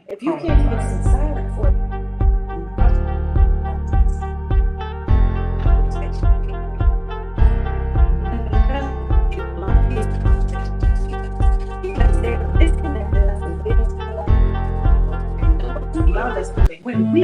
If you can't fix it silent for when we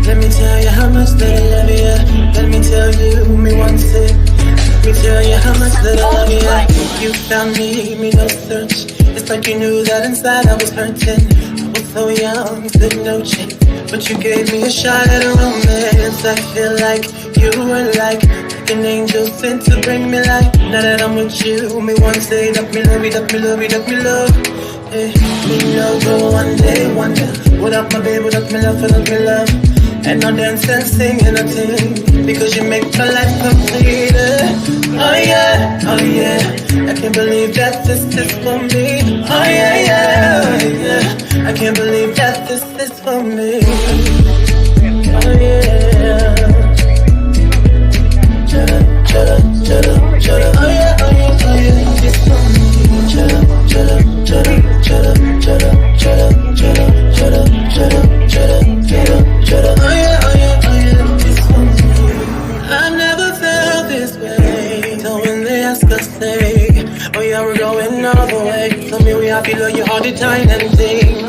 let me tell you how much that I love you. Let me tell you, me once it. Let me tell you how much that I love you. You found me no search. It's like you knew that inside I was hurting. I was so young, stood no chance. But you gave me a shot at a romance. I feel like you were like an angel sent to bring me life. Now that I'm with you, me one say that me love it, that me love it, that me love. Hey, me love go one day, wonder. What up, my baby, that me love, that me love. And I dance and sing and I sing because you make my life complete. Oh yeah, oh yeah. I can't believe that this is for me. Oh yeah, yeah, oh yeah. I can't believe that this is for me. Oh yeah. Chada, chada, chada, chada. Oh yeah, oh yeah, oh yeah. It's for me. Chada, chada, chada, chada, chada, chada, chada, chada, chada, chada, chada, chada. Oh yeah, oh yeah, oh yeah. It's for me. I've never felt this way. So when they ask us, say, oh yeah, we're going all the way. Tell me we happy, love you all the time and things.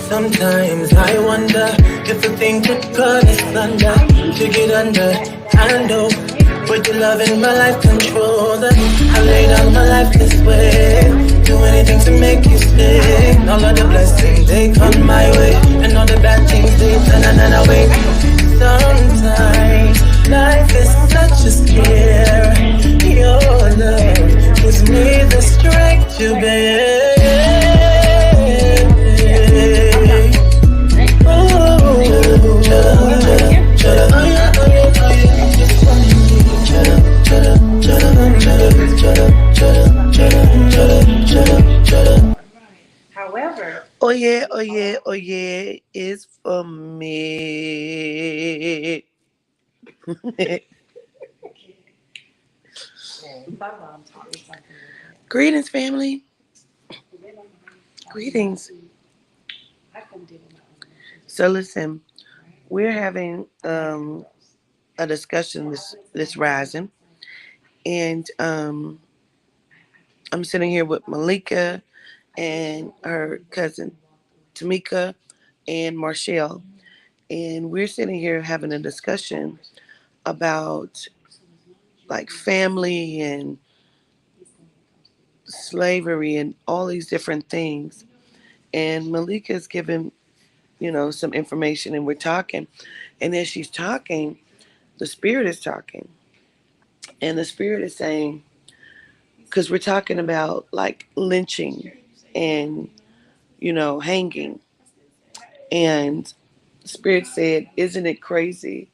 Sometimes I wonder if the thing could cut us under to get under. I know with your love and my life control that I lay down my life this way. Do anything to make you stay. All of the blessings they come my way, and all the bad things they turn away. Sometimes life is such a scare. Your love gives me the strength to bear. However, oh yeah, oh yeah, oh yeah, it's for me. Greetings, family. Greetings. So listen, we're having a discussion this rising, and I'm sitting here with Malika and her cousin Tamika and Marshall, and we're sitting here having a discussion about like family and slavery and all these different things. And Malika's given, some information and we're talking. And as she's talking, the spirit is talking. And the spirit is saying, because we're talking about like lynching and, hanging. And spirit said, isn't it crazy?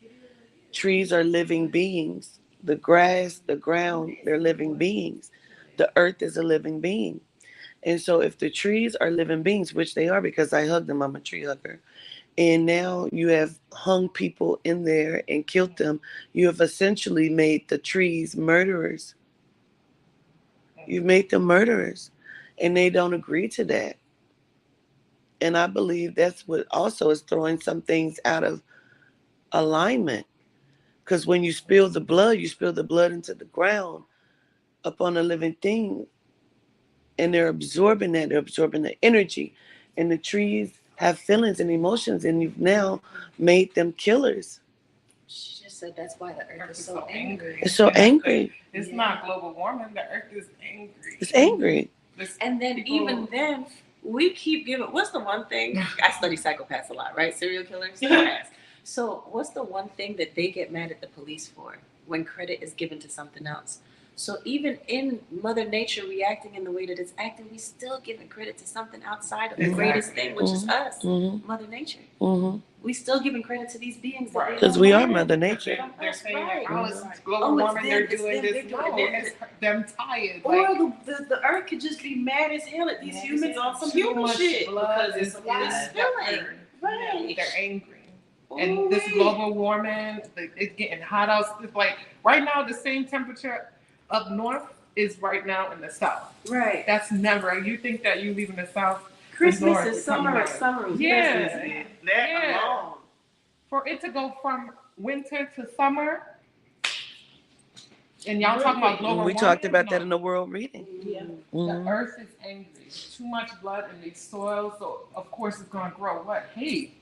Trees are living beings. The grass, the ground, they're living beings. The earth is a living being. And so if the trees are living beings, which they are because I hug them, I'm a tree hugger, and now you have hung people in there and killed them, you have essentially made the trees murderers. You've made them murderers. And they don't agree to that. And I believe that's what also is throwing some things out of alignment. Because when you spill the blood into the ground upon a living thing, and they're absorbing that, they're absorbing the energy. And the trees have feelings and emotions, and you've now made them killers. she just said that's why the earth is so angry. It's so angry. It's not global warming, the earth is angry. It's angry. And then even then, we keep giving. What's the one thing? I study psychopaths a lot, right? Serial killers. So what's the one thing that they get mad at the police for when credit is given to something else? So even in Mother Nature reacting in the way that it's acting, we still giving credit to something outside of the Exactly. greatest thing, which is us, Mm-hmm. Mother Nature. Mm-hmm. We still giving credit to these beings that Right. Because we are Mother Nature. They're saying Right. that, oh, it's Oh, global it's warming, them, they're it's doing them, this. they're No, doing it's them tired. Or Like, the earth could just be mad as hell at these Yeah, humans on some too human much shit. blood Because it's is spilling. spilling. Right. They're angry. And this Ooh-wee. global warming, it's getting hot out. It's like right now, the same temperature up north is right now in the south. Right. That's never. You think that you leave in the south? Christmas north is is coming summer. out. Summer is Yeah. Christmas. That Yeah. alone. For it to go from winter to summer, and y'all talking about global We warming. talked about that No. in the world reading. Yeah. The Mhm. earth is angry. Too much blood in the soil, so of course it's gonna grow what? Hate.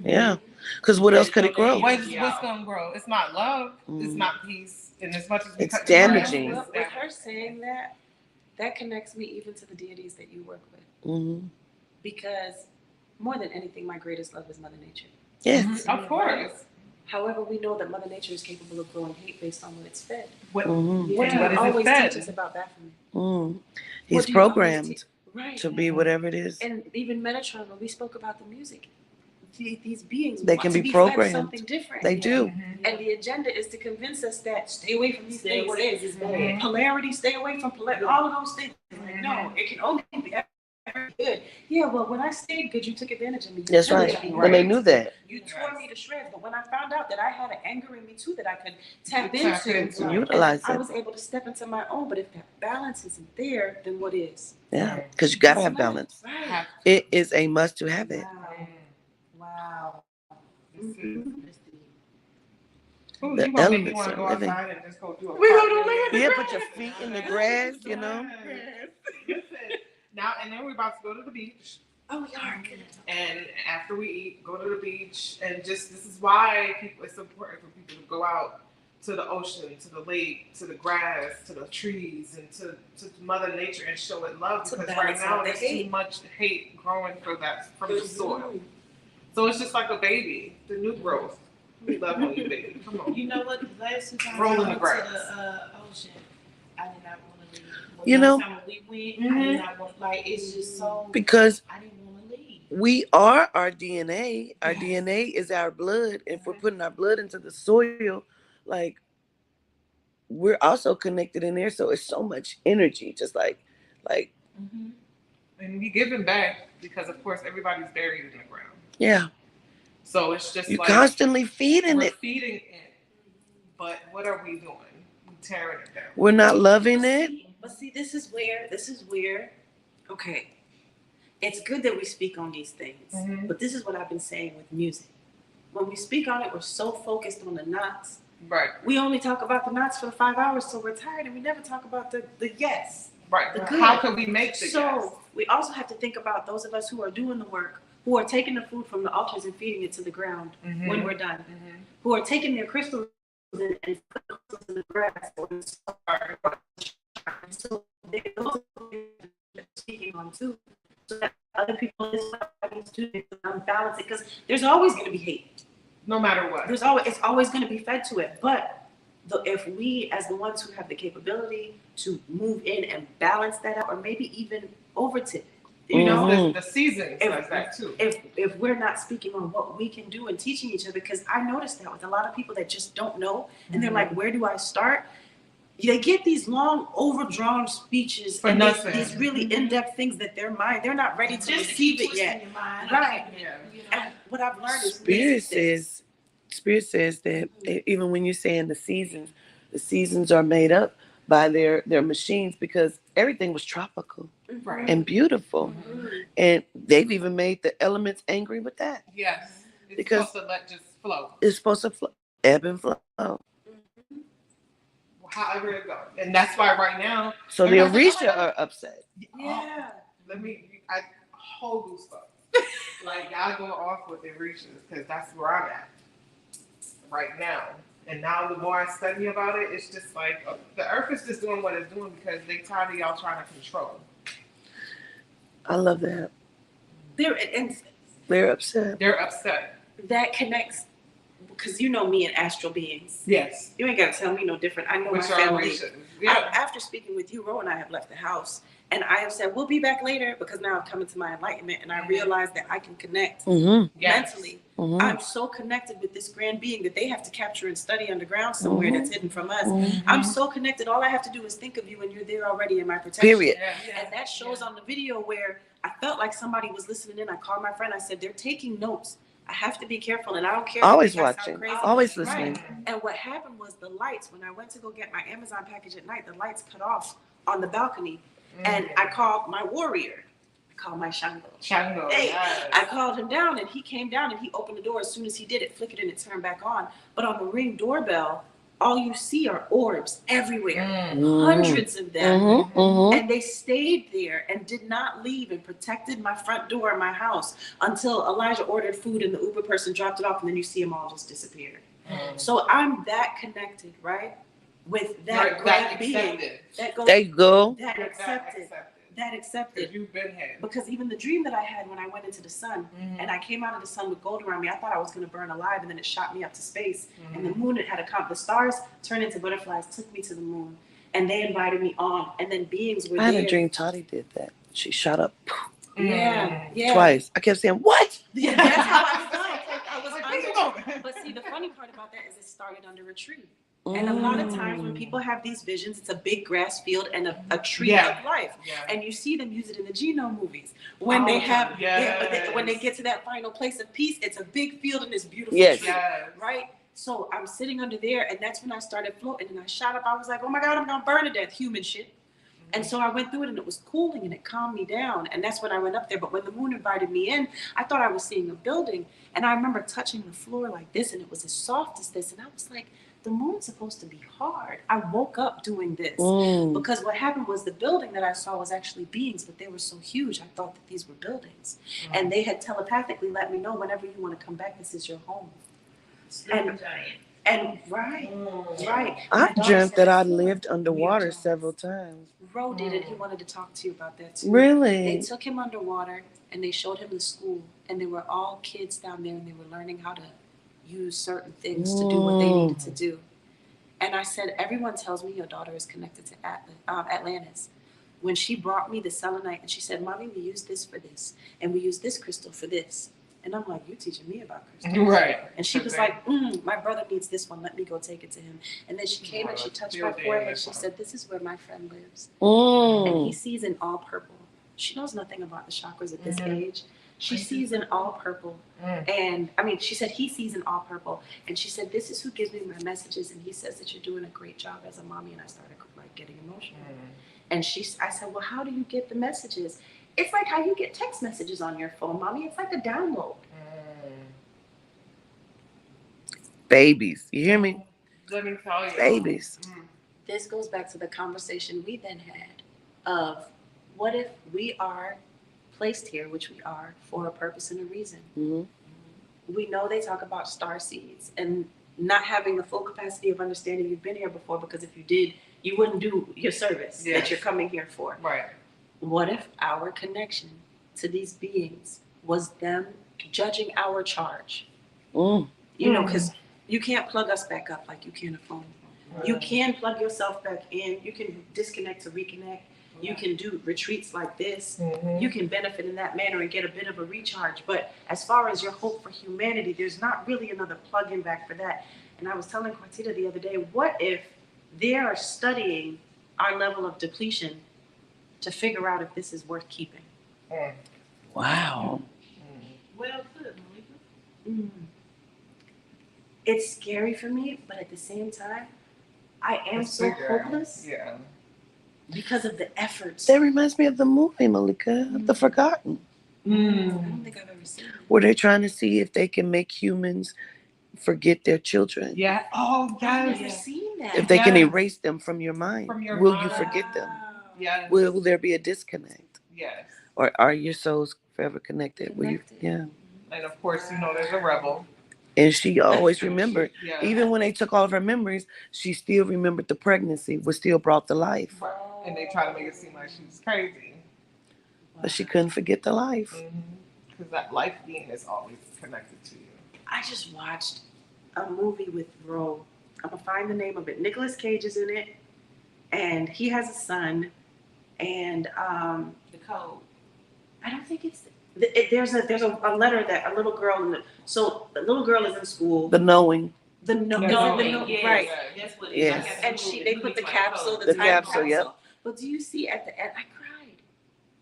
Yeah. Because what else could it grow? What's gonna grow? It's not love. It's Mhm. not peace. And as much as we It's cut the grass, damaging. Well, it's with her damaging. saying that, that connects me even to the deities that you work with. Mm-hmm. Because more than anything, my greatest love is Mother Nature. Yes. Of course. However, we know that Mother Nature is capable of growing hate based on what it's fed. What, Mm-hmm. What do what you is always it fed? teach us about Baphomet? Mm. What He's do you always programmed Right. to be whatever it is. And even Metatron, when we spoke about the music, these beings They want can to be fed programmed. something different. They do. And the agenda is to convince us that stay away from these things. Mhm. Polarity, stay away from polarity. All of those things. Like, no, it can only be good. Yeah, well, when I stayed good, you took advantage of me. You That's right. pillaged me, And they knew that. You tore me to shreds. But when I found out that I had an anger in me too that I could tap Tap into, into. Utilize I it. was able to step into my own. But if that balance isn't there, then what is? Yeah. Because you got to have balance. Right. It is a must to have it. Wow. This is- Mhm. Ooh, The you gonna make me elements want to are go living. outside and just go do a We park. gonna lay in the Yeah, grass. put your feet in the grass, you know. Listen, now and then we're about to go to the beach, Oh, we are. Good. and after we eat, go to the beach, and just this is why it's important for people to go out to the ocean, to the lake, to the grass, to the trees, and to Mother Nature and show it love To because right balance now out the there's hate. too much hate growing from the soil. Mhm. So it's just like a baby, the new growth. We love on you, baby. Come on. You know what? The last two times Roll I in the went grass. to the ocean, I did not want to leave. When You know- the time we went, I did not want. Like it's just so. Because I didn't want to leave. we are our DNA. Our DNA is our blood. If we're putting our blood into the soil, like we're also connected in there. So it's so much energy. Just like Mm-hmm. And we giving back because, of course, everybody's buried in the ground. yeah, So it's just you like constantly feeding we're it. feeding it, but what are we doing? We're tearing it down. We're not loving it. But see, this is where, okay, it's good that we speak on these things, Mhm. but this is what I've been saying with music. When we speak on it, we're so focused on the knots. Right, We only talk about the knots for 5 hours, so we're tired, and we never talk about the yes. right. The good. How can we make the So we also have to think about those of us who are doing the work, who are taking the food from the altars and feeding it to the ground yes? when we're done, who are taking their crystals and putting crystals in the grass or in the soil. So those are speaking on too, so that other people is to balance it, because there's always going to be hate. No matter what. It's always going to be fed to it, but if we, as the ones who have the capability to move in and balance that out, or maybe even overtake, you know, Mhm. The season says that too. if we're not speaking on what we can do and teaching each other, because I noticed that with a lot of people that just don't know, and they're like, where do I start? They get these long, overdrawn speeches For and nothing. these really in-depth things that they're not ready to receive it yet. In your mind. Right. Yeah. And what I've learned is Spirit says that even when you're saying the seasons are made up by their machines, because everything was tropical Right. and beautiful, and they've even made the elements angry with that. Yes. It's Because- supposed to let just flow. It's supposed to ebb and flow. However it goes. And that's why right now, So the Orisha are upset. Yeah. I whole goosebumps. Like y'all go off with the reaches because that's where I'm at right now. And now the more I study about it, it's just like the earth is just doing what it's doing because they tired of y'all trying to control. I love that. And They're upset. They're upset. that connects because you know me and astral beings. Yes. You ain't got to tell me no different. I know Which my are family. Orishas. Yeah. After speaking with you, Ro and I have left the house, and I have said we'll be back later because now I've come into my enlightenment, and I realize that I can connect Mm-hmm. mentally. Mm-hmm. I'm so connected with this grand being that they have to capture and study underground somewhere that's hidden from us. Mm-hmm. I'm so connected. All I have to do is think of you, and you're there already in my protection. Period. Yeah. And that shows on the video where I felt like somebody was listening in. I called my friend. I said, they're taking notes. I have to be careful, and I don't care. Always if I sound watching. crazy. Always listening. Right. And what happened was the lights, when I went to go get my Amazon package at night, the lights cut off on the balcony. And I called my warrior. I called my Shango. Shango. Hey, Yes. I called him down, and he came down, and he opened the door. As soon as he did, it flickered and it turned back on. But on the Ring doorbell, all you see are orbs everywhere. Hundreds of them. Mm-hmm. Mm-hmm. And they stayed there and did not leave and protected my front door of my house until Elijah ordered food and the Uber person dropped it off, and then you see them all just disappear. So I'm that connected, right? With that great being that goes, There you go. that accepted. Because you've been here. Because even the dream that I had when I went into the sun, and I came out of the sun with gold around me, I thought I was going to burn alive, and then it shot me up to space. And the moon, it had the stars turned into butterflies, took me to the moon, and they invited me on. And then beings were I had there. a dream Toddy did that. She shot up Yeah. twice. I kept saying, what? Yeah, that's how I felt. I was Where you under. going? But see, the funny part about that is it started under a tree. And a lot of times when people have these visions, it's a big grass field and a tree of life. Yeah. And you see them use it in the Genome movies. When they have, when they get to that final place of peace, it's a big field and this beautiful Yes. tree, Yes. right? So I'm sitting under there, and that's when I started floating, and I shot up. I was like, oh my God, I'm gonna burn to death, human shit. And so I went through it, and it was cooling, and it calmed me down. And that's when I went up there. But when the moon invited me in, I thought I was seeing a building. And I remember touching the floor like this, and it was as soft as this. And I was like, the moon's supposed to be hard. I woke up doing this. Because what happened was the building that I saw was actually beings, but they were so huge, I thought that these were buildings. And they had telepathically let me know, whenever you want to come back, this is your home. And right. I dreamt that I lived underwater several times. Ro did it. He wanted to talk to you about that too. Really? They took him underwater and they showed him the school, and they were all kids down there, and they were learning how to use certain things to do what they needed to do. And I said, everyone tells me your daughter is connected to Atlantis. When she brought me the selenite, and she said, Mommy, we use this for this, and we use this crystal for this. And I'm like, you teaching me about crystals. Right. And she was like, my brother needs this one. Let me go take it to him. And then she came and she touched my forehead. She said, this is where my friend lives. And he sees in all purple. She knows nothing about the chakras at this age. She sees in all purple. And I mean, she said he sees in all purple. And she said, this is who gives me my messages. And he says that you're doing a great job as a mommy. And I started like getting emotional. And I said, well, how do you get the messages? It's like how you get text messages on your phone, Mommy. It's like a download. Babies. You hear me? Let me tell you. Babies. This goes back to the conversation we then had of what if we are placed here, which we are, for a purpose and a reason. We know they talk about star seeds and not having the full capacity of understanding you've been here before, because if you did, you wouldn't do your service that you're coming here for. Right. What if our connection to these beings was them judging our charge? You know, because you can't plug us back up like you can a phone. You can plug yourself back in. You can disconnect to reconnect. You can do retreats like this. You can benefit in that manner and get a bit of a recharge. But as far as your hope for humanity, there's not really another plug-in back for that. And I was telling Quartita the other day, what if they are studying our level of depletion to figure out if this is worth keeping? Wow. Well put, Malika. It's scary for me, but at the same time, I am so hopeless Yeah. because of the efforts. That reminds me of the movie, Malika, The Forgotten, I don't think I've ever seen it. where they're trying to see if they can make humans forget their children. Yeah. Oh, I've never yes. seen that. If they can Yes. erase them from your mind, From your will you mind. forget them? Yes. Will there be a disconnect? Yes. Or are your souls forever connected? Will you? Connected. Yeah. And of course, you know, there's a rebel. And she always remembered, Yeah. even when they took all of her memories, she still remembered the pregnancy, was still brought to life. And they try to make it seem like she was crazy. But she couldn't forget the life. Because that life being is always connected to you. I just watched a movie with Ro. I'm gonna find the name of it. Nicolas Cage is in it, and he has a son. And The code. I don't think it's. There's a letter that a little girl. So the little girl is in school. The knowing. The Yes, right. That's what it Yes. is. And they put the capsule, The time capsule, yep. But do you see at the end,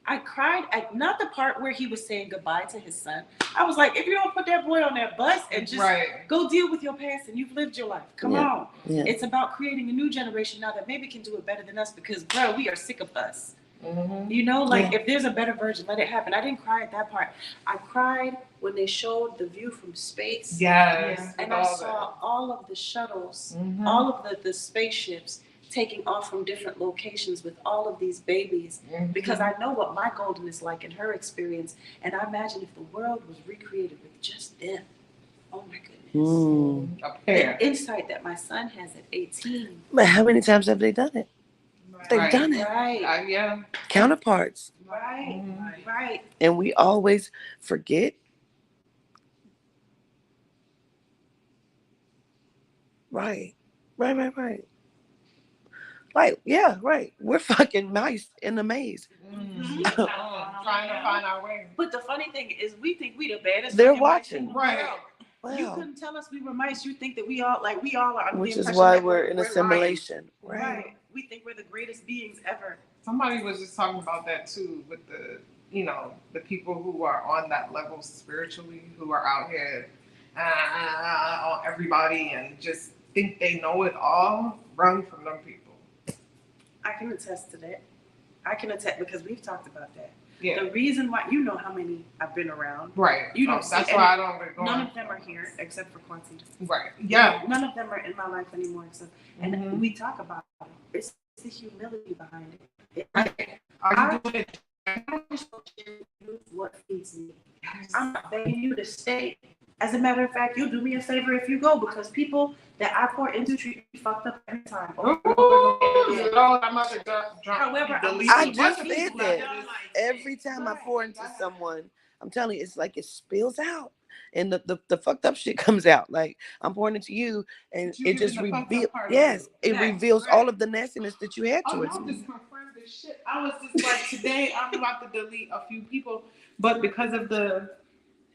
I cried at not the part where he was saying goodbye to his son. I was like, if you don't put that boy on that bus and just go deal with your past and you've lived your life, come Yeah. on. Yeah. It's about creating a new generation now that maybe can do it better than us because, bro, we are sick of us. Mm-hmm. You know, like if there's a better version, let it happen. I didn't cry at that part. I cried when they showed the view from space. Yes. And I saw all of the shuttles, Mm-hmm. all of the spaceships taking off from different locations with all of these babies. Mm-hmm. Because I know what my golden is like in her experience. And I imagine if the world was recreated with just them. Oh my goodness. Mm. A pair. The insight that my son has at 18. But how many times have they done it? They've Right. done it. Right, Yeah. Counterparts. right, Mhm. right. And we always forget. Right. Right. Like, yeah, right. We're fucking mice in the maze. Mm-hmm. Trying to find our way. But the funny thing is, we think we the baddest. They're fucking mice in watching. the Right. world. You Wow. couldn't tell us we were mice. You think that we all are. under Which the is impression why that we're in lions. assimilation. Right. Right. We think we're the greatest beings ever. Somebody was just talking about that too, with the people who are on that level spiritually, who are out here on everybody and just think they know it all. Run from them people. I can attest to that. I can attest because we've talked about that. Yeah. The reason why, you know how many I've been around. Right. You don't That's see why I don't go. None of them are here except for Quantita. Right. Yeah. None of them are in my life anymore except, and Mhm. we talk about it. It's the humility behind it. Are you doing it? I just want you to do what feeds me. I'm not begging you to stay. As a matter of fact, you'll do me a favor if you go because people that I pour into treat me fucked up every time. However, I just said that. Every time I pour into someone, I'm telling you, it's like it spills out. And the fucked up shit comes out. Like I'm pouring into you and But you it just giving the fucked up reveals, part of yes, you. it Yes, reveals right. all of the nastiness that you had Oh, towards y'all me. just confirmed this shit. I was just like, today I'm about to delete a few people, but because of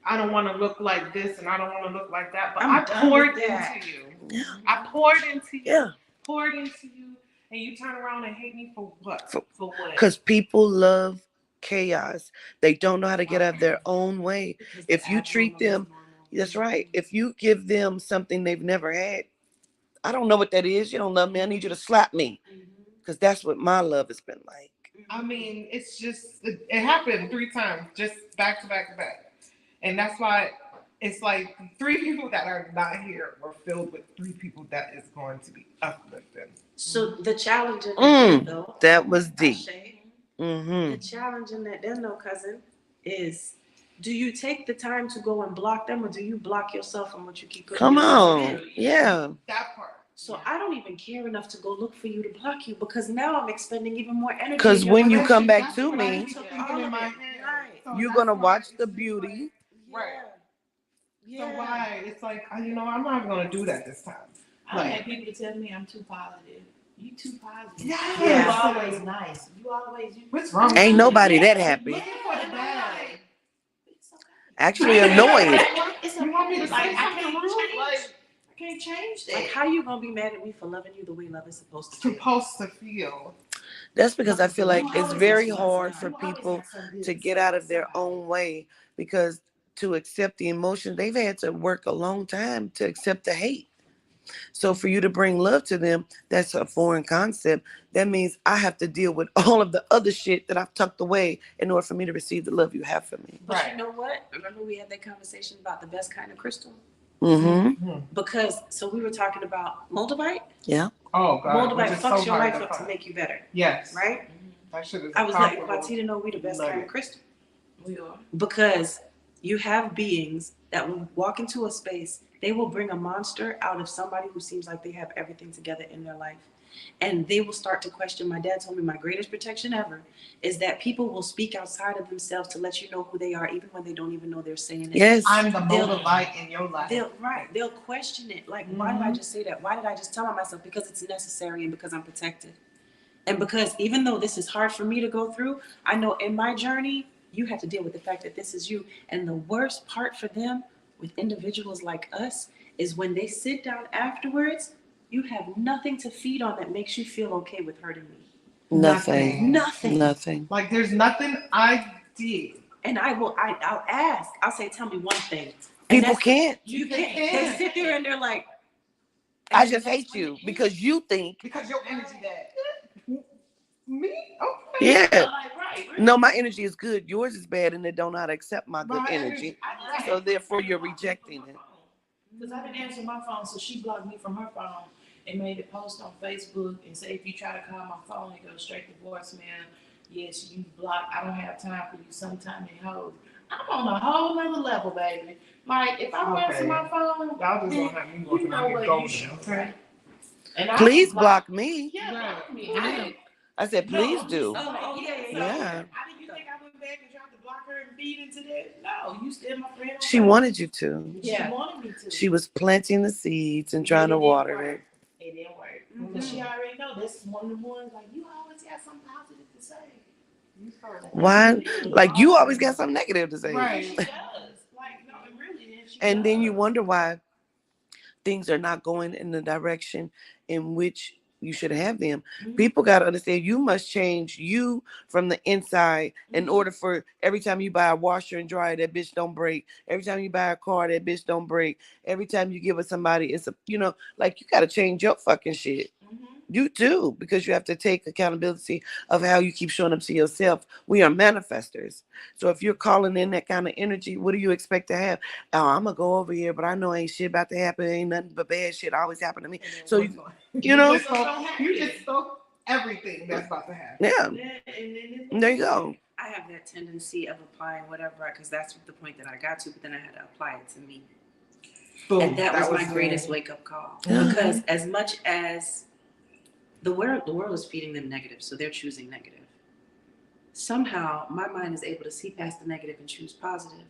I don't want to look like this and I don't want to look like that, but I poured into you. Yeah. I poured into you. Yeah. Poured into you, and you turn around and hate me for what? For what? Because people love chaos. They don't know how to get out of their own way. If you treat them, that's right. If you give them something they've never had, I don't know what that is. You don't love me. I need you to slap me. Because that's what my love has been like. I mean, it's just, it happened 3 times, just back to back to back. And that's why it's like 3 people that are not here were filled with 3 people that is going to be uplifting. So the challenge in that, though, That was deep. Ashay, Mm-hmm. the challenge in that, there's no cousin, is do you take the time to go and block them or do you block yourself from what you keep putting Come yourself on. in? Yeah. That part. So I don't even care enough to go look for you to block you because now I'm expending even more energy. Because in your when you direction. come back That's to what I me, keep thinking All in of my it. head. Right. So you're that's going to why watch it's the just beauty. Right. Yeah. So why? It's like, I'm not going to do that this time. I had people tell me I'm too positive. You too positive. Yes. You always nice. You always. What's wrong? Ain't nobody that happy. Looking for the bad. It's okay. Actually annoyed. It's You want me to okay. say Like, something rude? I can't change that. Like, how you gonna be mad at me for loving you the way love is supposed to feel? Supposed to feel. That's because I feel like You it's always very have hard something. for people to get out of their own way because to accept the emotions, they've had to work a long time to accept the hate. So for you to bring love to them, that's a foreign concept. That means I have to deal with all of the other shit that I've tucked away in order for me to receive the love you have for me. But Right. you know what? Remember we had that conversation about the best kind of crystal? Mm-hmm. Because, so we were talking about Moldavite. Oh, God. which Moldavite is fucks so your hard life up to find. make you better, Yes. right? That shit is I was letting incomparable. Quantita know we the best kind of crystal. We are. Because You have beings that will walk into a space, they will bring a monster out of somebody who seems like they have everything together in their life. And they will start to question. My dad told me my greatest protection ever is that people will speak outside of themselves to let you know who they are, even when they don't even know they're saying it. Yes. I'm the mold of light in your life. They'll question it. Like, why did I just say that? Why did I just tell myself? Because it's necessary and because I'm protected. And because even though this is hard for me to go through, I know in my journey, you have to deal with the fact that this is you. And the worst part for them with individuals like us is when they sit down afterwards, you have nothing to feed on that makes you feel okay with hurting me. Nothing. Nothing. Like there's nothing I did. And I'll ask. I'll say, tell me one thing. People can't. You can't. They sit there and they're like, I just hate you because you think. Because your energy that. Me? Okay. Yeah. Right. No, my energy is good. Yours is bad, and they don't know how to accept my good energy. So therefore, you're rejecting it. Because I didn't answer my phone, so she blocked me from her phone and made a post on Facebook and say, if you try to call my phone, it goes straight to voicemail. Yes, you blocked. I don't have time for you sometime in hold. I'm on a whole nother level, baby. Like, if I don't answer my phone, Y'all just don't have me you working know on your what you golden, should, okay? right? And I Please block me. Yeah, block me. Yeah. I said, please do. Yeah. yeah. I didn't. You think I went back and tried to block her and feed into that? No, you still my friend. She wanted you to. She wanted me to. She was planting the seeds and trying to water it. It didn't work. Because she already know this is one of the ones like you always got something positive to say. Why? Like you always got something negative to say. Right. She does. Like, no, really. And then you wonder why things are not going in the direction in which you should have them. People got to understand you must change you from the inside in order for every time you buy a washer and dryer, that bitch don't break. Every time you buy a car, that bitch don't break. Every time you give it somebody, it's a, like you got to change your fucking shit. You do, because you have to take accountability of how you keep showing up to yourself. We are manifestors. So if you're calling in that kind of energy, what do you expect to have? Oh, I'm going to go over here, but I know ain't shit about to happen. Ain't nothing but bad shit always happen to me. So, you just spoke everything that's about to happen. Yeah. There you go. I have that tendency of applying whatever, because that's the point that I got to, but then I had to apply it to me. Boom. And that was my greatest wake-up call. Because as much as the world is feeding them negative, so they're choosing negative. Somehow, my mind is able to see past the negative and choose positive,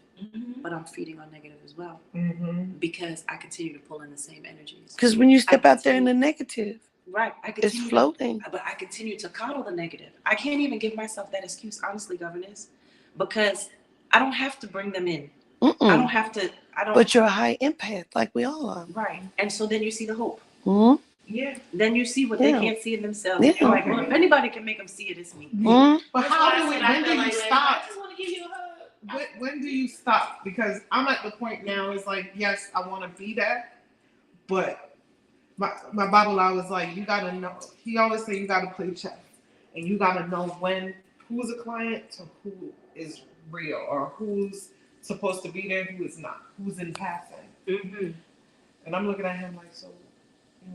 but I'm feeding on negative as well because I continue to pull in the same energies. Because when you step out there in the negative, right, it's floating. But I continue to coddle the negative. I can't even give myself that excuse, honestly, governess, because I don't have to bring them in. I don't have to. But you're a high empath, like we all are. Right, and so then you see the hope. Yeah. Then you see what they can't see in themselves. Yeah. Like, well, if anybody can make them see it, it's me. But when do you stop? I just want to give you a hug. When do you stop? Because I'm at the point now, it's like, yes, I want to be that, but my Bible, I was like, you got to know. He always say you got to play chess, and you got to know who's a client to who is real, or who's supposed to be there, who is not, who's in passing. And I'm looking at him like, so.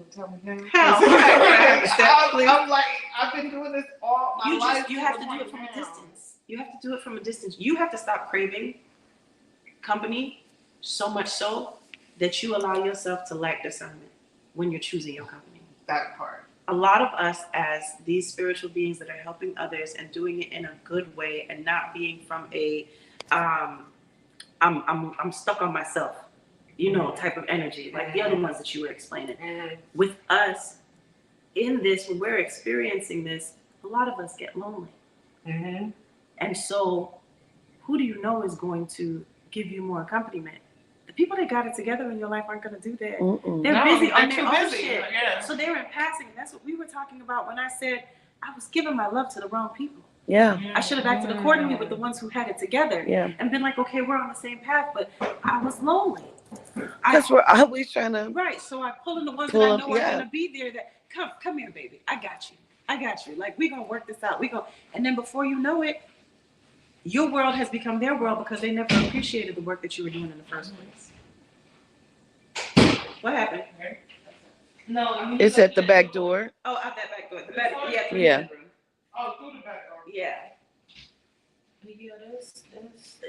Tell me how. I'm like, I've been doing this all my life. You have to do it from a distance. You have to do it from a distance. You have to stop craving company so much so that you allow yourself to lack discernment when you're choosing your company. That part. A lot of us, as these spiritual beings that are helping others and doing it in a good way and not being from a I'm stuck on myself, type of energy, like the other ones that you were explaining. With us, in this, when we're experiencing this, a lot of us get lonely. And so, who do you know is going to give you more accompaniment? The people that got it together in your life aren't going to do that. They're busy on their own shit. Yeah. So they're in passing. And that's what we were talking about when I said I was giving my love to the wrong people. Yeah. I should have acted accordingly with the ones who had it together. And been like, okay, we're on the same path, but I was lonely. Because we're always trying to. Right. So I pull in the ones that I know are going to be there. That come here, baby. I got you. Like, we're going to work this out. And then before you know it, your world has become their world because they never appreciated the work that you were doing in the first place. What happened? No. It's at the back door. Oh, out that back door. Yeah. Oh, through the back door. Yeah. Yeah,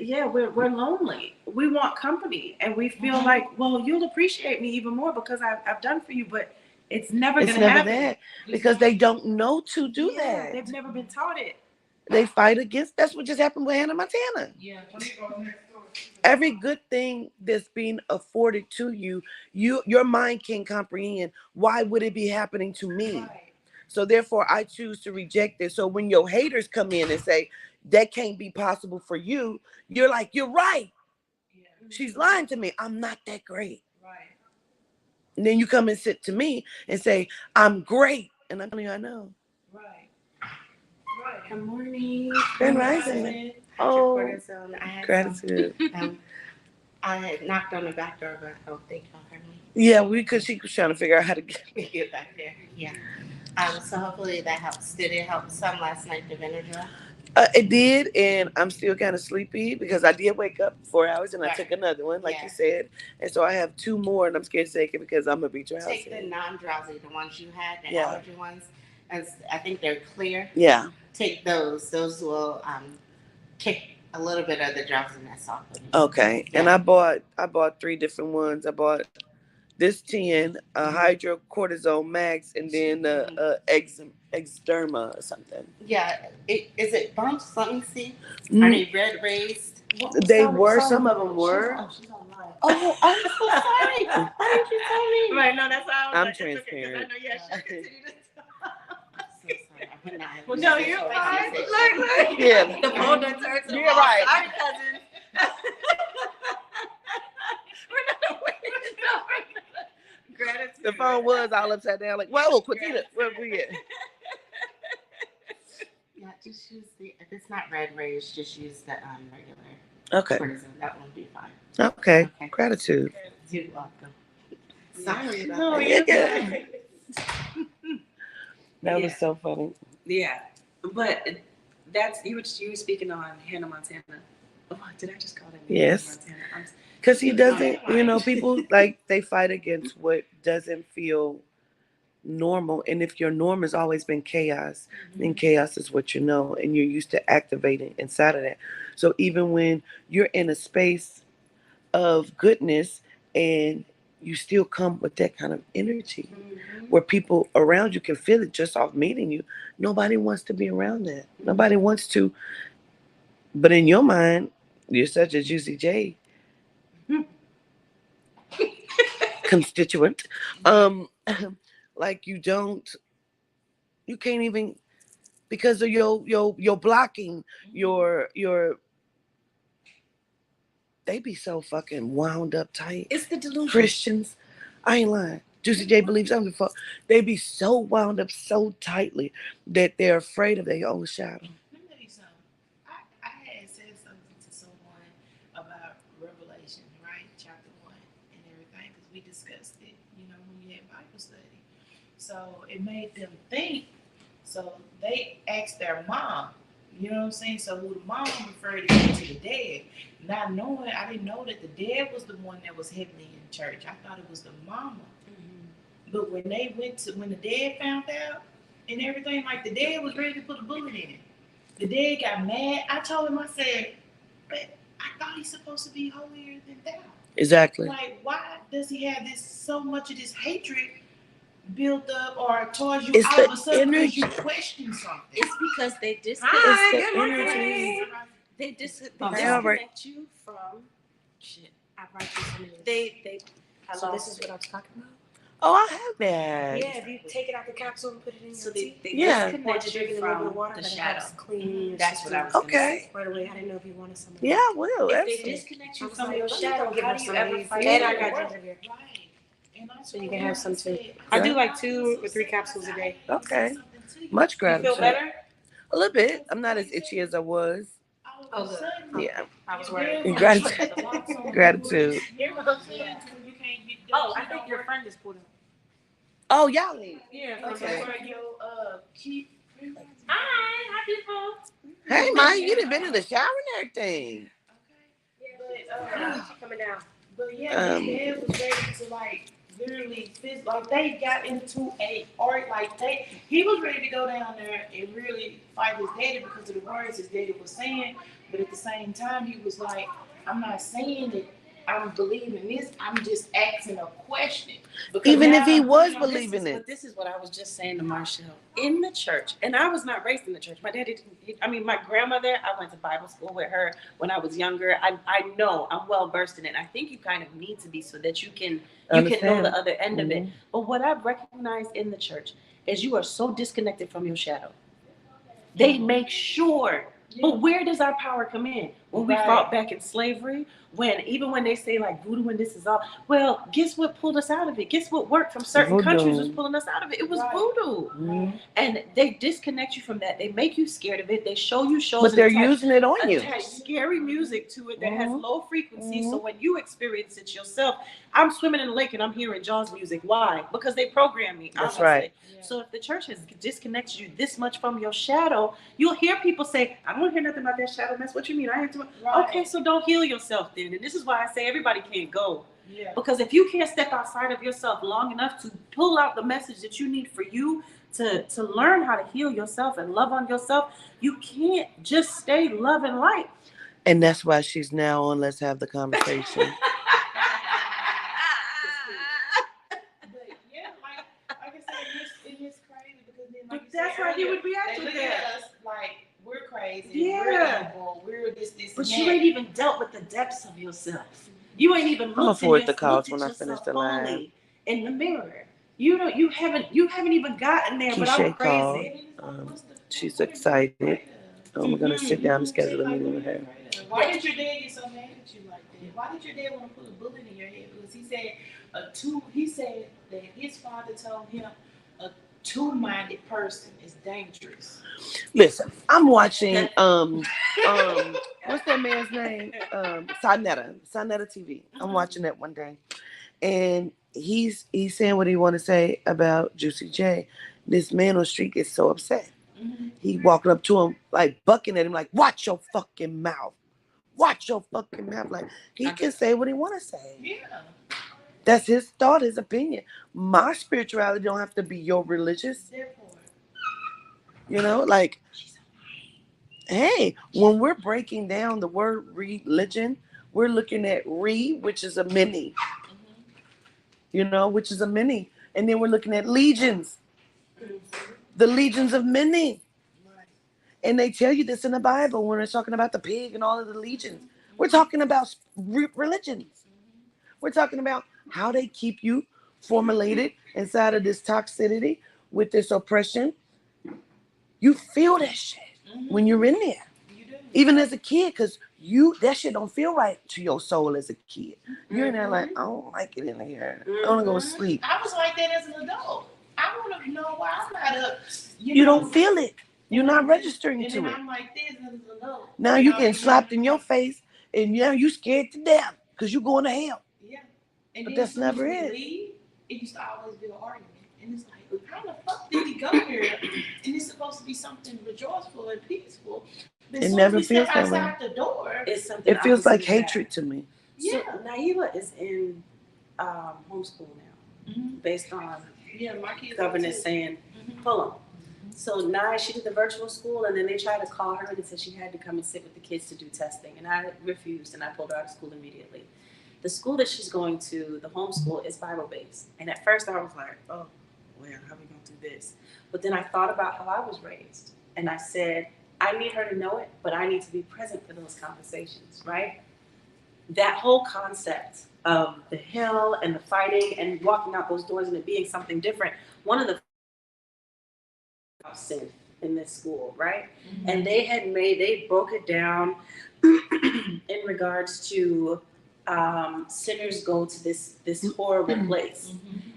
we're lonely. We want company, and we feel like, well, you'll appreciate me even more because I've done for you, but it's never It's gonna never happen. that because they don't know to do that. They've never been taught it. They fight against. That's what just happened with Hannah Montana. Yeah. Every good thing that's being afforded to you, your mind can comprehend. Why would it be happening to me? Right. So therefore, I choose to reject it. So when your haters come in and say that can't be possible for you, you're like, you're right. Yeah. She's lying to me. I'm not that great. Right. And then you come and sit to me and say, I'm great. And I'm telling you, I know. Right. Right. Good morning. Grand Rising. Oh, Cortisone. I had gratitude. I had knocked on the back door, but I don't think y'all heard me. Yeah, because she was trying to figure out how to Get back there. Yeah. So hopefully that helps. Did it help some last night, the Benadryl? It did, and I'm still kind of sleepy because I did wake up 4 hours and I Right. took another one, like Yeah. you said. And so I have 2 more, and I'm scared to take it because I'm going to be drowsy. Take the non-drowsy, the ones you had, the Yeah. allergy ones. And I think they're clear. Yeah. Take those. Those will kick a little bit of the drowsiness off of you. Okay. And I bought 3 different ones. I bought this 10, hydrocortisone max, and then Exderma or something. Yeah. Is it bumps? Let me see. Are Mm, they red raised? They were. Some of them were. She's online. Oh, I'm so sorry. Why didn't you tell me? Right, no, that's how I'm it's okay, 'cause transparent. I know you have to continue to So sorry. I would not have Well, known. no, you're So fine. I said- Yeah. The phone done turned to the You're wall. right. Sorry, cousin. We're not waiting. Gratitude. The phone was all upside down, like, whoa, Quintita, where we at? Yeah, just use if it's not red raised, just use the regular Okay. cortisone. That will be fine. Okay. Okay. Gratitude. You're welcome. Sorry about No, that. you're Yeah. fine. That Yeah. was so funny. Yeah, but that's you were speaking on Hannah Montana. Oh, did I just call that? Yes. Hannah Montana? Because he doesn't, people like they fight against what doesn't feel normal. And if your norm has always been chaos, then chaos is what you know, and you're used to activating inside of that. So even when you're in a space of goodness and you still come with that kind of energy where people around you can feel it just off meeting you, nobody wants to be around that. Nobody wants to. But in your mind, you're such a Juicy J constituent. Like you can't even, because of your blocking, your they be so fucking wound up tight. It's the delusion. Christians, I ain't lying. Juicy J believes something. They be so wound up so tightly that they're afraid of their own shadow. Let me tell you something. I had said something to someone about Revelation, right? Chapter 1 and everything, because we discussed it, when we had Bible study. So it made them think. So they asked their mom, you know what I'm saying? So who the mom referred to the dead. Not knowing, I didn't know that the dad was the one that was heavily in church. I thought it was the mama. But when the dad found out and everything, like the dad was ready to put a bullet in it. The dad got mad. I told him, I said, but I thought he's supposed to be holier than thou. Exactly. Like, why does he have so much of this hatred built up or towards you It's all of the a sudden because energy. you question something? It's because they disconnect. It's the good morning. energy. They Yeah, right. disconnect you from shit. I brought you some of this. They I so lost this is it. what I was talking about. Oh, I have that. Yeah, if you take it out the capsule and put it in So your they, tea, they Yeah. or disconnect just you drink it in a little bit of from water, the but it shadow. helps clean your That's what I system was gonna Okay. say. right away. I didn't know if you wanted some. of Yeah, that. I will. If they Absolutely. disconnect you I was from like, your let me shadow, go give how her do you some ever of these. fight And I it? got ginger beer. Right. And I So you can have some too. said, I do like 2 or 3 capsules a day. Okay. Much You gratitude. feel better? A little bit. I'm not as itchy as I was. All of a sudden, Yeah. I was worried. your Gratitude. dad was like, "The Gratitude. You know what I'm saying? You can't get Oh, I think your friend just pulled up. Oh, y'all ain't. Yeah. Okay, for your key. Hi, happy folks. Hey, Mike, you done been in the shower and everything. Yeah, she's coming down. But yeah, Um, his dad was ready to like literally like they got into a art, like he was ready to go down there and really fight his daddy because of the words his daddy was saying, but at the same time he was like, I'm not saying that I'm believing this, I'm just asking a question. Because Even if he now- was But believing it. But this is what I was just saying to Marshall. In the church, and I was not raised in the church. My daddy didn't. I mean, my grandmother, I went to Bible school with her when I was younger. I know, I'm well versed in it. I think you kind of need to be so that you can know Understand. the other end of it. Mhm. But what I've recognized in the church is you are so disconnected from your shadow. They make sure. But where does our power come in? When we fought back in slavery, even when they say like voodoo and this is all, well, guess what pulled us out of it? Guess what worked from certain Voodoo. countries was pulling us out of it? It was Right. voodoo. Mhm. And they disconnect you from that. They make you scared of it. They show you shows But they're and attach- using it on you. attach scary music to it that has Mhm. low frequency. So Mhm. when you experience it yourself, I'm swimming in the lake and I'm hearing Jaws music. Why? Because they program me. That's honestly. right. So if the church has disconnected you this much from your shadow, you'll hear people say, I don't want to hear nothing about that shadow mess. What you mean? I ain't doing. Right. Okay, so don't heal yourself then. And this is why I say everybody can't go. Yeah. Because if you can't step outside of yourself long enough to pull out the message that you need for you to learn how to heal yourself and love on yourself, you can't just stay love and light. And that's why she's now on Let's Have the Conversation. But yeah, like I said, it is crazy because then like But you that's said how he earlier, would react they with look at that. us like we're crazy, Yeah. we're evil, we're this, But and you that. ain't even dealt with the depths of yourself. You ain't even I'ma looked forward in the your, calls looked when at I finish yourself the live. fully in the mirror. You haven't even gotten there. But I'm Keisha called. crazy. She's excited. We're gonna sit down and schedule a meeting with her. Why did your dad get so mad at you like that? Why did your dad want to put a bullet in your head? Because he said that his father told him a two-minded person is dangerous. Listen, I'm watching what's that man's name? Sonetta TV. I'm watching that one day. And he's saying what he want to say about Juicy J. This man on the street gets so upset. Mm-hmm. He walking up to him, like bucking at him, like, watch your fucking mouth. Watch your fucking mouth. Like, he can say what he want to say. Yeah. That's his thought, his opinion. My spirituality don't have to be your religious. You know, like, hey, when we're breaking down the word religion, we're looking at which is a many. You know, which is a many. And then we're looking at legions. The legions of many. And they tell you this in the Bible when they're talking about the pig and all of the legions. We're talking about religions. We're talking about how they keep you formulated inside of this toxicity with this oppression. You feel that shit when you're in there. Even as a kid, because that shit don't feel right to your soul as a kid. You're in there like, I don't like it in here. I want to go sleep. I was like that as an adult. I want to know why I'm not up. You don't feel it. You're not registering and to then it. I'm like this as an adult. Now you getting slapped in your face, and now you scared to death because you going to hell. Yeah. And But then that's never it. It used to always be an argument. And it's like, how the fuck did we go here? And it's supposed to be something rejoiceful and peaceful. But It as soon never as we feels step that way. outside the door, It's something It feels like opposite of that. hatred to me. So yeah. Naila is in homeschool now, based on Yeah, my kids. government too. saying pull them. So now she did the virtual school, and then they tried to call her and said she had to come and sit with the kids to do testing, and I refused, and I pulled her out of school immediately. The school that she's going to, the homeschool, is Bible based, and at first I was like, oh, well, how are we gonna do this? But then I thought about how I was raised, and I said, I need her to know it, but I need to be present for those conversations, right? That whole concept of the hill and the fighting and walking out those doors and it being something different. One of the sin in this school, right? And they broke it down in regards to sinners go to this horrible place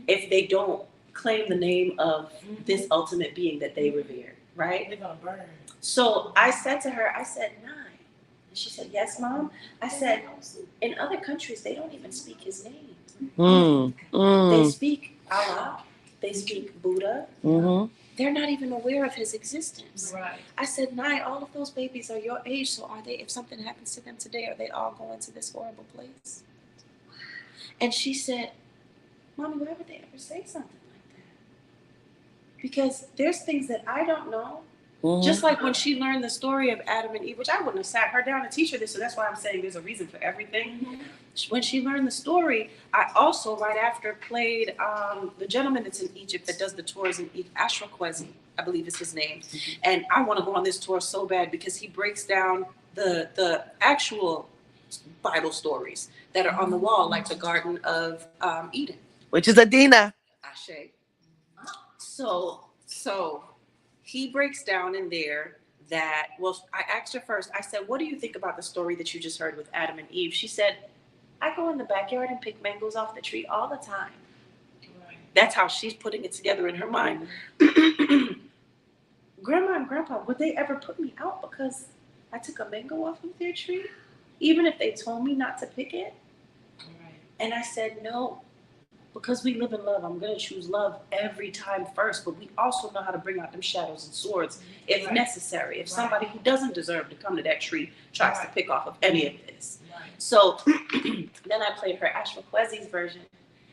if they don't claim the name of this ultimate being that they revere, right? They're gonna burn. So I said to her, I said, 9. And she said, yes, Mom. I said, in other countries, they don't even speak his name. They speak Allah. They speak Buddha. They're not even aware of his existence. Right. I said, 9, all of those babies are your age, so are they, if something happens to them today, are they all going to this horrible place? And she said, Mommy, why would they ever say something like that? Because there's things that I don't know. Mhm. Just like when she learned the story of Adam and Eve, which I wouldn't have sat her down to teach her this, so that's why I'm saying there's a reason for everything. When she learned the story, I also right after played the gentleman that's in Egypt that does the tours in Egypt, Ashra Kwesi, I believe is his name. And I want to go on this tour so bad because he breaks down the actual Bible stories that are on the wall, like the Garden of Eden. Which is Adina. Ashe. So he breaks down in there that, well, I asked her first, I said, what do you think about the story that you just heard with Adam and Eve? She said, I go in the backyard and pick mangoes off the tree all the time. Right. That's how she's putting it together in her mind. Grandma and Grandpa, would they ever put me out because I took a mango off of their tree? Even if they told me not to pick it? Right. And I said, no, because we live in love, I'm going to choose love every time first, but we also know how to bring out them shadows and swords if Right. necessary. If somebody who doesn't deserve to come to that tree tries to Right. pick off of any of this. Right. So then I played her Ashra Kwesi's version.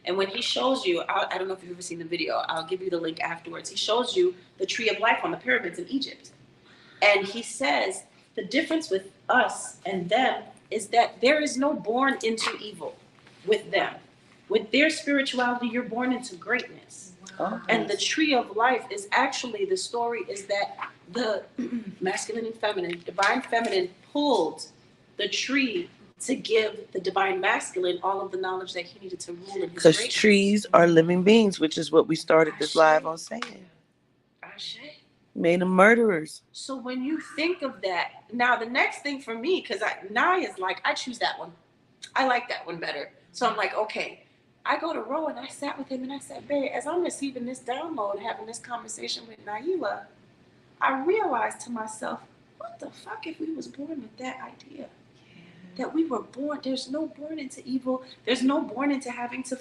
And when he shows you, I don't know if you've ever seen the video, I'll give you the link afterwards. He shows you the tree of life on the pyramids in Egypt. And he says the difference with us and them is that there is no born into evil with them. With their spirituality, you're born into greatness. Oh. And the tree of life is actually, the story is that the masculine and feminine, divine feminine pulled the tree to give the divine masculine all of the knowledge that he needed to rule in his Because greatness. trees are living beings, which is what we started this live on saying. Ashe. Made them murderers. So when you think of that, now the next thing for me, because Nye is like, I choose that one. I like that one better. So I'm like, okay. I go to Ro and I sat with him and I said, babe, as I'm receiving this download, having this conversation with Naila, I realized to myself, what the fuck if we was born with that idea? That we were born, there's no born into evil. There's no born into having to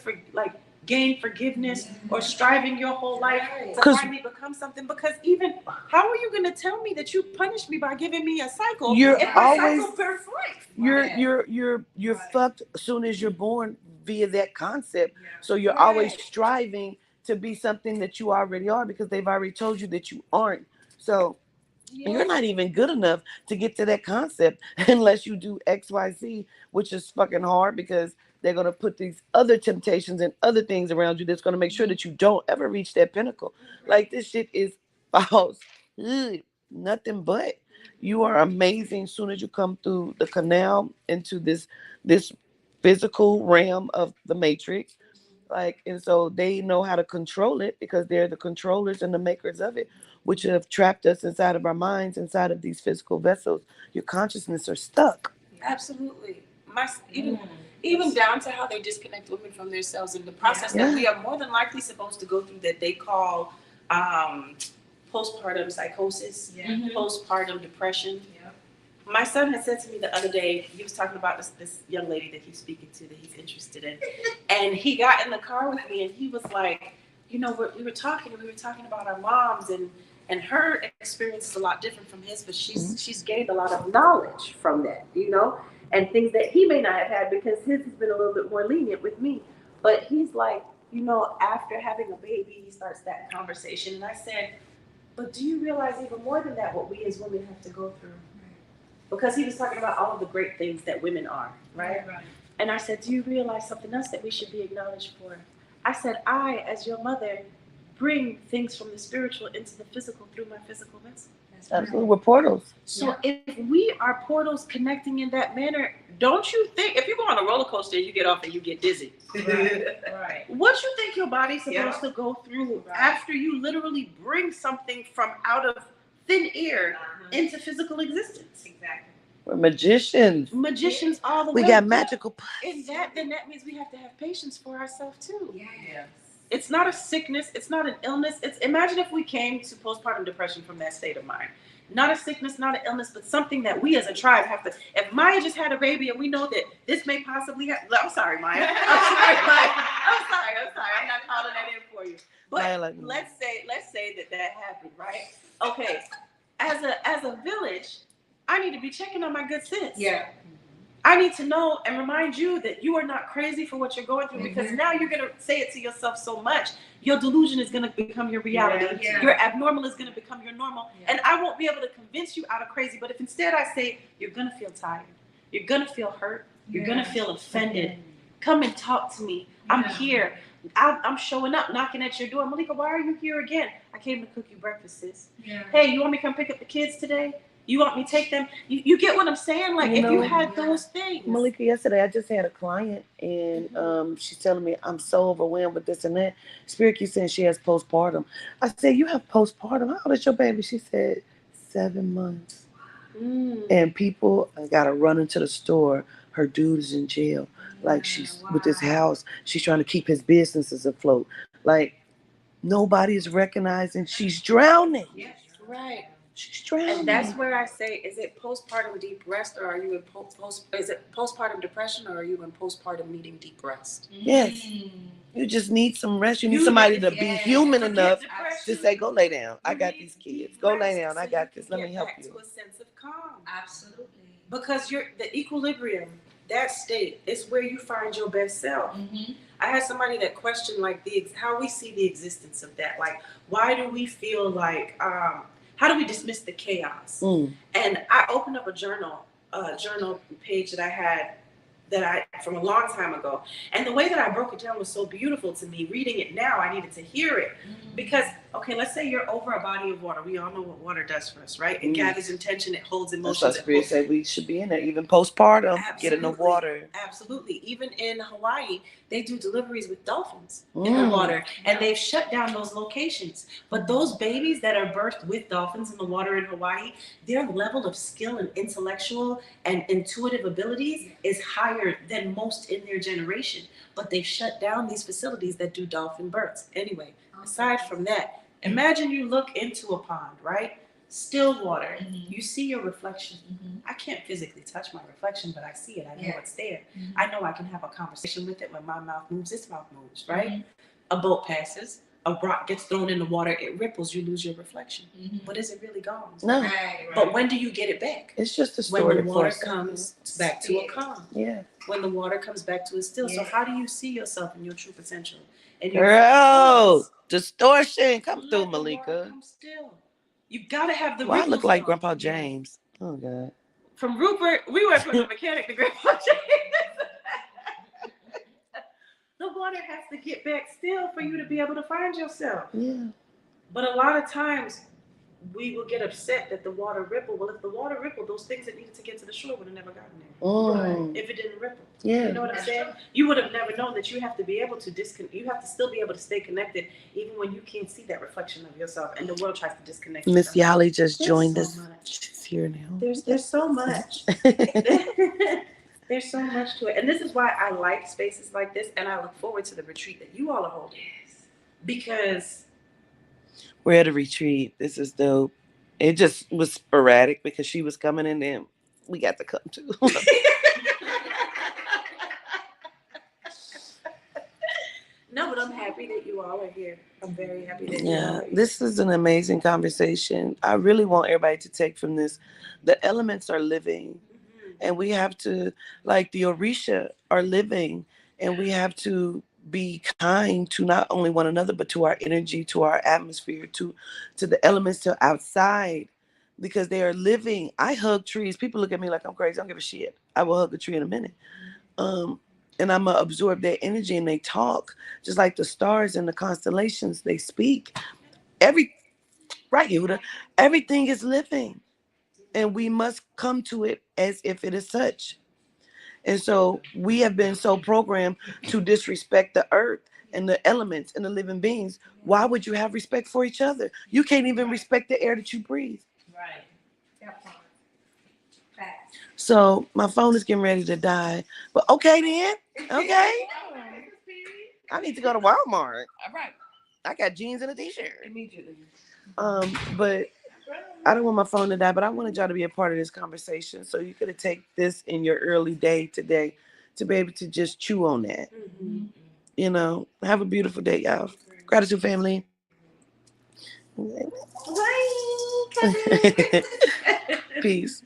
gain forgiveness or striving your whole life to 'Cause- finally become something. Because even, how are you going to tell me that you punished me by giving me a cycle You're if my always- cycle bursts life? You're fucked as soon as you're born via that concept. So you're always striving to be something that you already are because they've already told you that you aren't. So you're not even good enough to get to that concept unless you do XYZ, which is fucking hard because they're going to put these other temptations and other things around you that's going to make sure that you don't ever reach that pinnacle. Like, this shit is false. Ugh, nothing but. You are amazing as soon as you come through the canal into this physical realm of the matrix. Like, and so they know how to control it because they're the controllers and the makers of it, which have trapped us inside of our minds, inside of these physical vessels. Your consciousness are stuck. Absolutely. Even down to how they disconnect women from themselves in the process that we are more than likely supposed to go through that they call postpartum psychosis, postpartum depression. Yeah. My son had said to me the other day, he was talking about this young lady that he's speaking to that he's interested in. And he got in the car with me and he was like, we were talking about our moms and her experience is a lot different from his, but she's gained a lot of knowledge from that, and things that he may not have had because his has been a little bit more lenient with me. But he's like, after having a baby, he starts that conversation. And I said, but do you realize even more than that what we as women have to go through? Because he was talking about all of the great things that women are, right? And I said, do you realize something else that we should be acknowledged for? I said, I, as your mother, bring things from the spiritual into the physical through my physical vessel. Absolutely, we're portals. So if we are portals connecting in that manner, don't you think, if you go on a roller coaster, you get off and you get dizzy. Right. What you think your body's supposed to go through after you literally bring something from out of thin air into physical existence? Exactly. We're magicians. Magicians all the We way. got magical. And then that means we have to have patience for ourselves too. Yes. It's not a sickness. It's not an illness. Imagine if we came to postpartum depression from that state of mind. Not a sickness, not an illness, but something that we as a tribe have to. If Maya just had a baby and we know that this may possibly happen. I'm sorry, Maya. I'm sorry, Maya. I'm sorry. I'm not calling that in for you. But Maya, let's say that happened, right? Okay. As a village, I need to be checking on my good sis. Yeah. I need to know and remind you that you are not crazy for what you're going through because now you're gonna say it to yourself so much. Your delusion is gonna become your reality. Yeah. Your abnormal is gonna become your normal. And I won't be able to convince you out of crazy. But if instead I say you're gonna feel tired, you're gonna feel hurt, you're gonna feel offended. Come and talk to me. I'm here. I'm showing up, knocking at your door. Malika, why are you here again? I came to cook you breakfast, sis. Hey, you want me to come pick up the kids today? You want me to take them? You get what I'm saying? Like, You if know, you had those things. Malika, yesterday I just had a client and she's telling me I'm so overwhelmed with this and that. Spirit keeps saying she has postpartum. I said, you have postpartum? How old is your baby? She said, 7 months. And people got to run into the store. Her dude is in jail. Like she's with his house. She's trying to keep his businesses afloat. Like nobody's recognizing she's drowning. Right. She's drowning. And that's where I say, is it postpartum deep rest or are you in is it postpartum depression or are you in postpartum needing deep rest? Yes. You just need some rest. You need somebody to be human enough to say, go lay down. I got these kids. Go lay down. I got this. Let me help you. To a sense of calm. Absolutely. Because the equilibrium, that state is where you find your best self. I had somebody that questioned like how we see the existence of that. Like, why do we feel like, how do we dismiss the chaos? And I opened up a journal page that I had from a long time ago. And the way that I broke it down was so beautiful to me. Reading it now, I needed to hear it. Because, okay, let's say you're over a body of water. We all know what water does for us, right? It gathers intention, it holds emotions. That's why Spirit said we should be in there. Even postpartum, get in the Absolutely. water. Absolutely. Even in Hawaii, they do deliveries with dolphins in the water. And they've shut down those locations. But those babies that are birthed with dolphins in the water in Hawaii, their level of skill and intellectual and intuitive abilities is higher than most in their generation. But they've shut down these facilities that do dolphin births. Anyway, aside from that, imagine you look into a pond, right? Still water. You see your reflection. I can't physically touch my reflection, but I see it. I know it's there. I know I can have a conversation with it. When my mouth moves, its mouth moves, right? A boat passes. A rock gets thrown in the water. It ripples. You lose your reflection. But is it really gone? No. Right. But when do you get it back? It's just a When story. the water comes back to a calm. Yeah. When the water comes back to a still. So how do you see yourself in your true potential? And Girl, distortion. Come Let through, the water Malika. come still. You gotta have the Why I ripple look like flow. Grandpa James? Oh, God. From Rupert, we went from the mechanic to Grandpa James. The water has to get back still for you to be able to find yourself. Yeah. But a lot of times we will get upset that the water rippled. Well, if the water rippled, those things that needed to get to the shore would have never gotten there. If it didn't ripple. Yeah. You know what I'm saying? You would have never known that you have to be able to you have to still be able to stay connected even when you can't see that reflection of yourself and the world tries to disconnect you. Miss Yali just There's joined so us. much. She's here now. There's so much. There's so much to it. And this is why I like spaces like this and I look forward to the retreat that you all are holding. Because We're at a retreat. This is dope. It just was sporadic because she was coming and then we got to come too. no, but I'm happy that you all are here. I'm very happy that you all Yeah, are here. this is an amazing conversation. I really want everybody to take from this. The elements are living, and we have to, like the Orisha, are living, and we have to be kind to not only one another, but to our energy, to our atmosphere, to the elements, to outside, because they are living. I hug trees. People look at me like I'm crazy. I don't give a shit. I will hug a tree in a minute. And I'm going to absorb their energy, and they talk just like the stars and the constellations. They speak. Right, Yehuda. Everything is living, and we must come to it as if it is such. And so we have been so programmed to disrespect the earth and the elements and the living beings. Why would you have respect for each other? You can't even respect the air that you breathe. Right. That part. Facts. So my phone is getting ready to die. But okay then. Okay. I need to go to Walmart. All right. I got jeans and a t-shirt. Immediately. But I don't want my phone to die, but I wanted y'all to be a part of this conversation. So you could have taken this in your early day today to be able to just chew on that. You know, have a beautiful day, y'all. Gratitude, family. Peace.